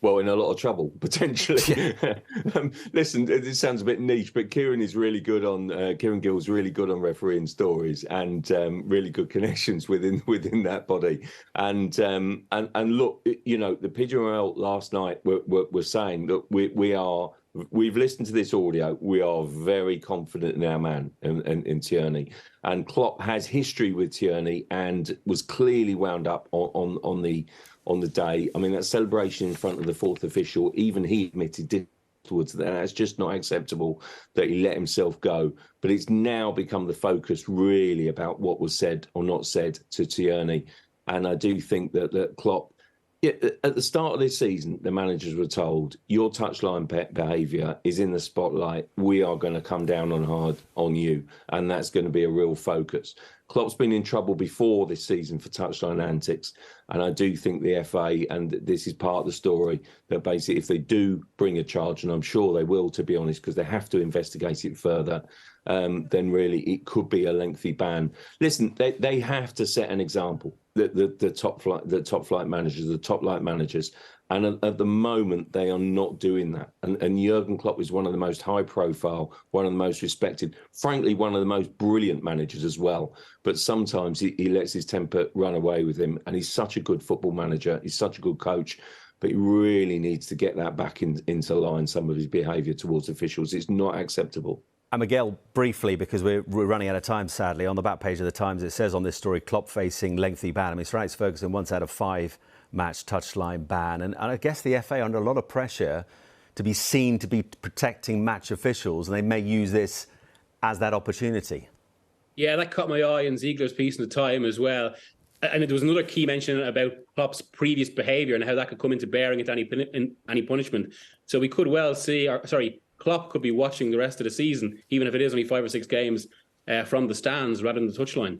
well, in a lot of trouble, potentially. Listen, it sounds a bit niche, but Kieran is really good on, Kieran Gill's really good on refereeing stories and really good connections within that body. And look, you know, the Pigeon Rail last night were saying that we've listened to this audio. We are very confident in our man, in Tierney. And Klopp has history with Tierney and was clearly wound up on the day. I mean, that celebration in front of the fourth official, even he admitted afterwards that that's just not acceptable that he let himself go. But it's now become the focus really about what was said or not said to Tierney. And I do think that Klopp, at the start of this season, the managers were told, your touchline behaviour is in the spotlight. We are going to come down hard on you. And that's going to be a real focus. Klopp's been in trouble before this season for touchline antics. And I do think the FA, and this is part of the story, that basically if they do bring a charge, and I'm sure they will, to be honest, because they have to investigate it further, then really it could be a lengthy ban. Listen, they have to set an example. The top flight managers, and at the moment they are not doing that. And Jurgen Klopp is one of the most high profile, one of the most respected, frankly, one of the most brilliant managers as well. But sometimes he lets his temper run away with him. And he's such a good football manager. He's such a good coach. But he really needs to get that back into line, some of his behaviour towards officials. It's not acceptable. And Miguel, briefly, because we're running out of time, sadly, on the back page of the Times, it says on this story, Klopp facing lengthy ban. I mean, Sir Alex Ferguson once had a 5-match touchline ban. And I guess the FA under a lot of pressure to be seen to be protecting match officials, and they may use this as that opportunity. Yeah, that caught my eye in Ziegler's piece in the Time as well. And there was another key mention about Klopp's previous behaviour and how that could come into bearing into any punishment. So we could well see, Klopp could be watching the rest of the season, even if it is only 5 or 6 games from the stands rather than the touchline.